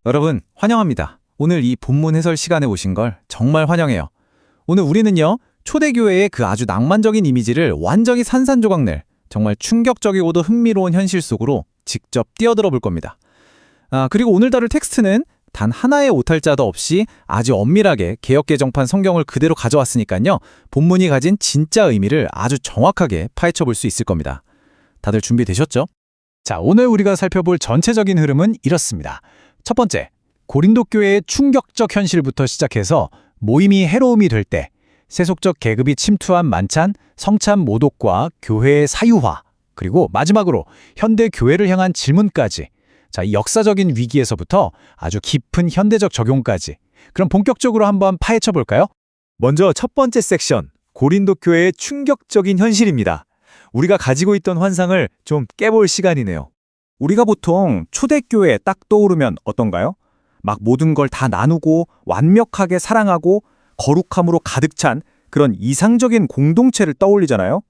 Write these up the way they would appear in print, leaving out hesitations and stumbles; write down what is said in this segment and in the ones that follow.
여러분, 환영합니다. 오늘 이 본문 해설 시간에 오신 걸 정말 환영해요. 오늘 우리는요, 초대교회의 그 아주 낭만적인 이미지를 완전히 산산조각낼 정말 충격적이고도 흥미로운 현실 속으로 직접 뛰어들어 볼 겁니다. 그리고 오늘 다룰 텍스트는 단 하나의 오탈자도 없이 아주 엄밀하게 개역개정판 성경을 그대로 가져왔으니까요, 본문이 가진 진짜 의미를 아주 정확하게 파헤쳐 볼 수 있을 겁니다. 다들 준비되셨죠? 자, 오늘 우리가 살펴볼 전체적인 흐름은 이렇습니다. 첫 번째, 고린도 교회의 충격적 현실부터 시작해서 모임이 해로움이 될 때 세속적 계급이 침투한 만찬, 성찬 모독과 교회의 사유화, 그리고 마지막으로 현대 교회를 향한 질문까지, 자, 이 역사적인 위기에서부터 아주 깊은 현대적 적용까지, 그럼 본격적으로 한번 파헤쳐 볼까요? 먼저 첫 번째 섹션, 고린도 교회의 충격적인 현실입니다. 우리가 가지고 있던 환상을 좀 깨볼 시간이네요. 우리가 보통 초대교회 딱 떠오르면 어떤가요? 막 모든 걸 다 나누고 완벽하게 사랑하고 거룩함으로 가득 찬 그런 이상적인 공동체를 떠올리잖아요.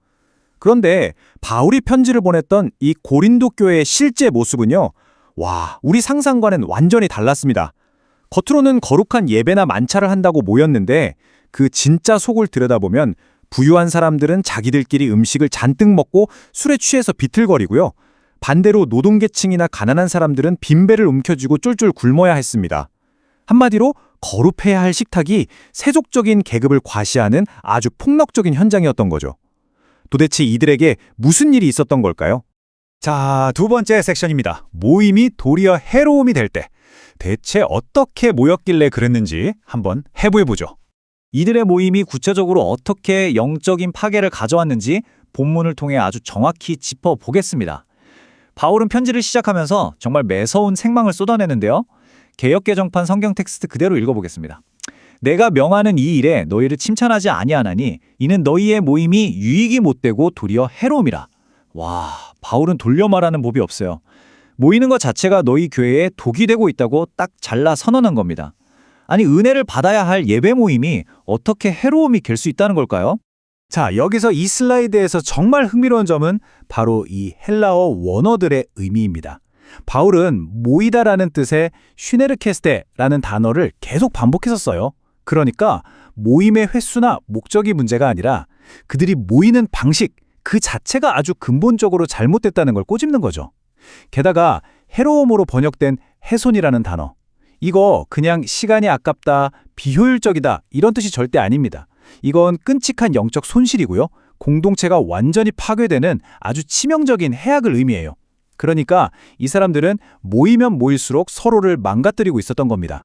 그런데 바울이 편지를 보냈던 이 고린도 교회의 실제 모습은요, 와, 우리 상상과는 완전히 달랐습니다. 겉으로는 거룩한 예배나 만찬을 한다고 모였는데 그 진짜 속을 들여다보면 부유한 사람들은 자기들끼리 음식을 잔뜩 먹고 술에 취해서 비틀거리고요. 반대로 노동계층이나 가난한 사람들은 빈배를 움켜쥐고 쫄쫄 굶어야 했습니다. 한마디로 거룩해야 할 식탁이 세속적인 계급을 과시하는 아주 폭력적인 현장이었던 거죠. 도대체 이들에게 무슨 일이 있었던 걸까요? 자, 두 번째 섹션입니다. 모임이 도리어 해로움이 될 때 대체 어떻게 모였길래 그랬는지 한번 해부해보죠. 이들의 모임이 구체적으로 어떻게 영적인 파괴를 가져왔는지 본문을 통해 아주 정확히 짚어보겠습니다. 바울은 편지를 시작하면서 정말 매서운 생망을 쏟아내는데요. 개역개정판 성경 텍스트 그대로 읽어보겠습니다. 내가 명하는 이 일에 너희를 칭찬하지 아니하나니 이는 너희의 모임이 유익이 못되고 도리어 해로움이라. 와, 바울은 돌려 말하는 법이 없어요. 모이는 것 자체가 너희 교회에 독이 되고 있다고 딱 잘라 선언한 겁니다. 아니, 은혜를 받아야 할 예배 모임이 어떻게 해로움이 될 수 있다는 걸까요? 자, 여기서 이 슬라이드에서 정말 흥미로운 점은 바로 이 헬라어 원어들의 의미입니다. 바울은 모이다라는 뜻의 슈네르케스테라는 단어를 계속 반복해서 써요. 그러니까 모임의 횟수나 목적이 문제가 아니라 그들이 모이는 방식 그 자체가 아주 근본적으로 잘못됐다는 걸 꼬집는 거죠. 게다가 해로움으로 번역된 훼손이라는 단어, 이거 그냥 시간이 아깝다, 비효율적이다 이런 뜻이 절대 아닙니다. 이건 끔찍한 영적 손실이고요. 공동체가 완전히 파괴되는 아주 치명적인 해악을 의미해요. 그러니까 이 사람들은 모이면 모일수록 서로를 망가뜨리고 있었던 겁니다.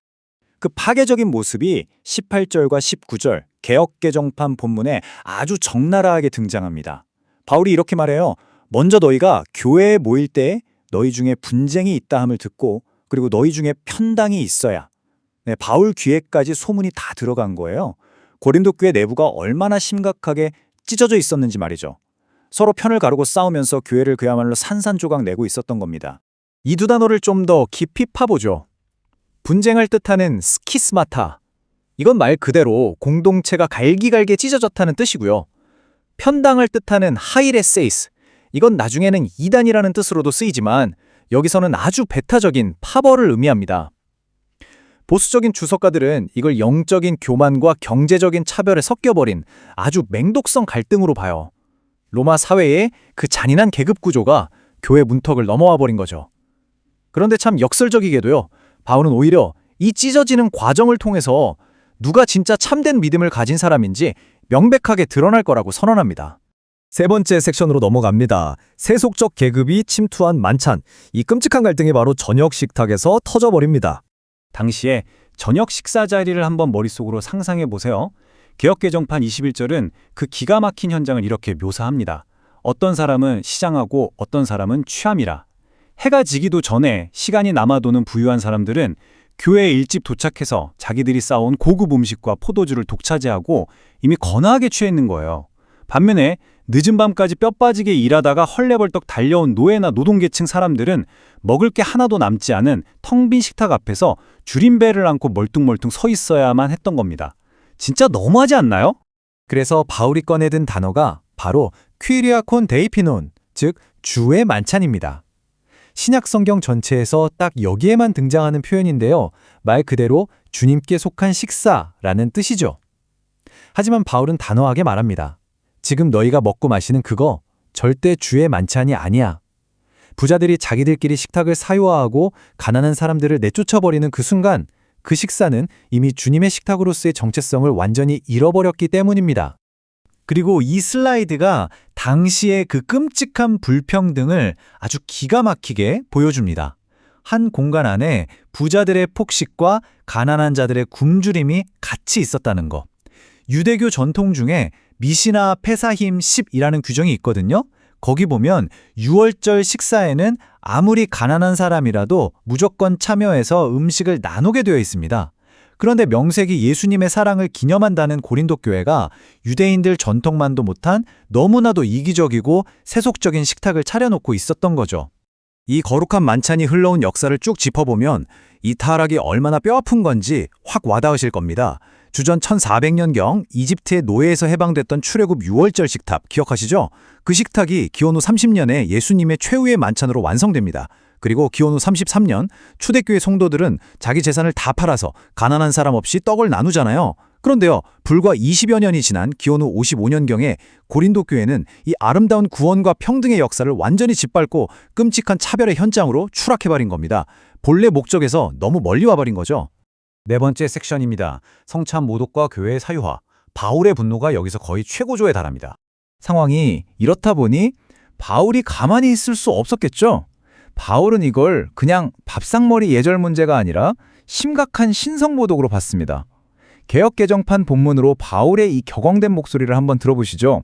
그 파괴적인 모습이 18절과 19절 개역개정판 본문에 아주 적나라하게 등장합니다. 바울이 이렇게 말해요. 먼저 너희가 교회에 모일 때 너희 중에 분쟁이 있다 함을 듣고 그리고 너희 중에 편당이 있어야. 네, 바울 귀에까지 소문이 다 들어간 거예요. 고린도 교회 내부가 얼마나 심각하게 찢어져 있었는지 말이죠. 서로 편을 가르고 싸우면서 교회를 그야말로 산산조각 내고 있었던 겁니다. 이 두 단어를 좀 더 깊이 파보죠. 분쟁을 뜻하는 스키스마타. 이건 말 그대로 공동체가 갈기갈게 찢어졌다는 뜻이고요. 편당을 뜻하는 하이레세이스. 이건 나중에는 이단이라는 뜻으로도 쓰이지만 여기서는 아주 배타적인 파벌을 의미합니다. 보수적인 주석가들은 이걸 영적인 교만과 경제적인 차별에 섞여버린 아주 맹독성 갈등으로 봐요. 로마 사회의 그 잔인한 계급 구조가 교회 문턱을 넘어와 버린 거죠. 그런데 참 역설적이게도요, 바울은 오히려 이 찢어지는 과정을 통해서 누가 진짜 참된 믿음을 가진 사람인지 명백하게 드러날 거라고 선언합니다. 세 번째 섹션으로 넘어갑니다. 세속적 계급이 침투한 만찬. 이 끔찍한 갈등이 바로 저녁 식탁에서 터져버립니다. 당시에 저녁 식사 자리를 한번 머릿속으로 상상해 보세요. 개역개정판 21절은 그 기가 막힌 현장을 이렇게 묘사합니다. 어떤 사람은 시장하고 어떤 사람은 취함이라. 해가 지기도 전에 시간이 남아도는 부유한 사람들은 교회에 일찍 도착해서 자기들이 싸온 고급 음식과 포도주를 독차지하고 이미 거나하게 취해 있는 거예요. 반면에 늦은 밤까지 뼈 빠지게 일하다가 헐레벌떡 달려온 노예나 노동계층 사람들은 먹을 게 하나도 남지 않은 텅 빈 식탁 앞에서 줄임배를 안고 멀뚱멀뚱 서 있어야만 했던 겁니다. 진짜 너무하지 않나요? 그래서 바울이 꺼내든 단어가 바로 퀴리아콘 데이피논, 즉 주의 만찬입니다. 신약 성경 전체에서 딱 여기에만 등장하는 표현인데요. 말 그대로 주님께 속한 식사라는 뜻이죠. 하지만 바울은 단호하게 말합니다. 지금 너희가 먹고 마시는 그거 절대 주의 만찬이 아니야. 부자들이 자기들끼리 식탁을 사유화하고 가난한 사람들을 내쫓아버리는 그 순간 그 식사는 이미 주님의 식탁으로서의 정체성을 완전히 잃어버렸기 때문입니다. 그리고 이 슬라이드가 당시의 그 끔찍한 불평등을 아주 기가 막히게 보여줍니다. 한 공간 안에 부자들의 폭식과 가난한 자들의 굶주림이 같이 있었다는 거. 유대교 전통 중에 미시나 페사힘 10이라는 규정이 있거든요. 거기 보면 6월절 식사에는 아무리 가난한 사람이라도 무조건 참여해서 음식을 나누게 되어 있습니다. 그런데 명색이 예수님의 사랑을 기념한다는 고린도 교회가 유대인들 전통만도 못한 너무나도 이기적이고 세속적인 식탁을 차려놓고 있었던 거죠. 이 거룩한 만찬이 흘러온 역사를 쭉 짚어보면 이 타락이 얼마나 뼈아픈 건지 확 와닿으실 겁니다. 주전 1400년경 이집트의 노예에서 해방됐던 출애굽 6월절 식탁 기억하시죠? 그 식탁이 기원 후 30년에 예수님의 최후의 만찬으로 완성됩니다. 그리고 기원 후 33년 초대교회 성도들은 자기 재산을 다 팔아서 가난한 사람 없이 떡을 나누잖아요. 그런데요, 불과 20여 년이 지난 기원 후 55년경에 고린도 교회는 이 아름다운 구원과 평등의 역사를 완전히 짓밟고 끔찍한 차별의 현장으로 추락해버린 겁니다. 본래 목적에서 너무 멀리 와버린 거죠. 네 번째 섹션입니다. 성찬 모독과 교회의 사유화. 바울의 분노가 여기서 거의 최고조에 달합니다. 상황이 이렇다 보니 바울이 가만히 있을 수 없었겠죠. 바울은 이걸 그냥 밥상머리 예절 문제가 아니라 심각한 신성모독으로 봤습니다. 개역개정판 본문으로 바울의 이 격앙된 목소리를 한번 들어보시죠.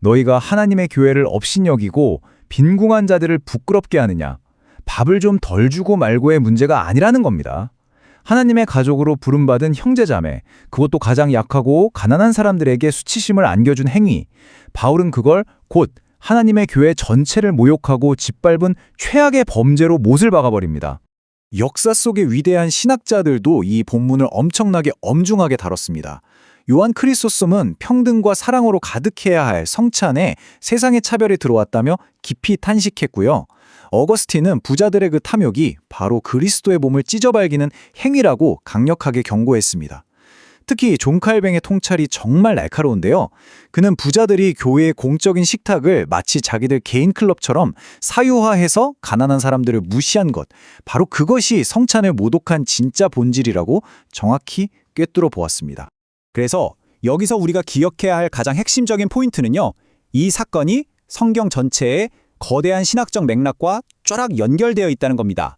너희가 하나님의 교회를 업신여기고 빈궁한 자들을 부끄럽게 하느냐. 밥을 좀 덜 주고 말고의 문제가 아니라는 겁니다. 하나님의 가족으로 부름받은 형제자매, 그것도 가장 약하고 가난한 사람들에게 수치심을 안겨준 행위. 바울은 그걸 곧 하나님의 교회 전체를 모욕하고 짓밟은 최악의 범죄로 못을 박아버립니다. 역사 속의 위대한 신학자들도 이 본문을 엄청나게 엄중하게 다뤘습니다. 요한 크리소스톰은 평등과 사랑으로 가득해야 할 성찬에 세상의 차별이 들어왔다며 깊이 탄식했고요. 어거스틴은 부자들의 그 탐욕이 바로 그리스도의 몸을 찢어발기는 행위라고 강력하게 경고했습니다. 특히 존 칼뱅의 통찰이 정말 날카로운데요. 그는 부자들이 교회의 공적인 식탁을 마치 자기들 개인 클럽처럼 사유화해서 가난한 사람들을 무시한 것, 바로 그것이 성찬을 모독한 진짜 본질이라고 정확히 꿰뚫어 보았습니다. 그래서 여기서 우리가 기억해야 할 가장 핵심적인 포인트는요. 이 사건이 성경 전체에 거대한 신학적 맥락과 쫙 연결되어 있다는 겁니다.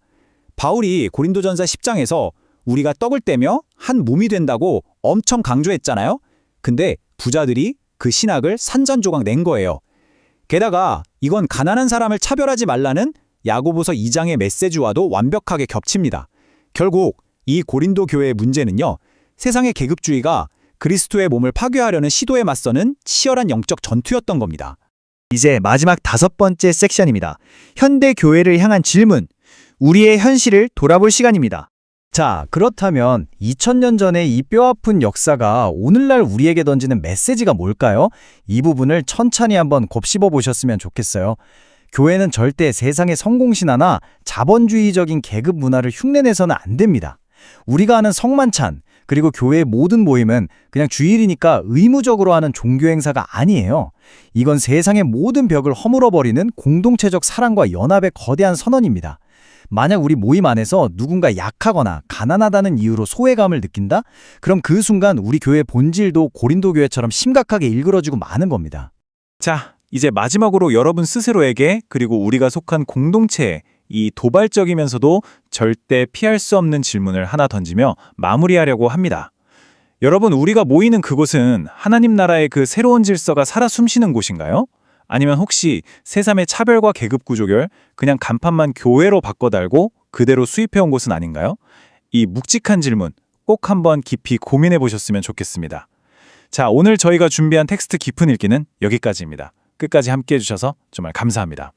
바울이 고린도전서 10장에서 우리가 떡을 떼며 한 몸이 된다고 엄청 강조했잖아요. 근데 부자들이 그 신학을 산전조각 낸 거예요. 게다가 이건 가난한 사람을 차별하지 말라는 야고보서 2장의 메시지와도 완벽하게 겹칩니다. 결국 이 고린도 교회의 문제는요. 세상의 계급주의가 그리스도의 몸을 파괴하려는 시도에 맞서는 치열한 영적 전투였던 겁니다. 이제 마지막 5번째 섹션입니다. 현대 교회를 향한 질문, 우리의 현실을 돌아볼 시간입니다. 자, 그렇다면 2000년 전의 이 뼈아픈 역사가 오늘날 우리에게 던지는 메시지가 뭘까요? 이 부분을 천천히 한번 곱씹어 보셨으면 좋겠어요. 교회는 절대 세상의 성공신화나 자본주의적인 계급 문화를 흉내내서는 안 됩니다. 우리가 하는 성만찬, 그리고 교회의 모든 모임은 그냥 주일이니까 의무적으로 하는 종교 행사가 아니에요. 이건 세상의 모든 벽을 허물어버리는 공동체적 사랑과 연합의 거대한 선언입니다. 만약 우리 모임 안에서 누군가 약하거나 가난하다는 이유로 소외감을 느낀다? 그럼 그 순간 우리 교회의 본질도 고린도 교회처럼 심각하게 일그러지고 마는 겁니다. 자, 이제 마지막으로 여러분 스스로에게 그리고 우리가 속한 공동체에 이 도발적이면서도 절대 피할 수 없는 질문을 하나 던지며 마무리하려고 합니다. 여러분, 우리가 모이는 그곳은 하나님 나라의 그 새로운 질서가 살아 숨쉬는 곳인가요? 아니면 혹시 새삼의 차별과 계급 구조결 그냥 간판만 교회로 바꿔달고 그대로 수입해온 곳은 아닌가요? 이 묵직한 질문 꼭 한번 깊이 고민해 보셨으면 좋겠습니다. 자, 오늘 저희가 준비한 텍스트 깊은 읽기는 여기까지입니다. 끝까지 함께해 주셔서 정말 감사합니다.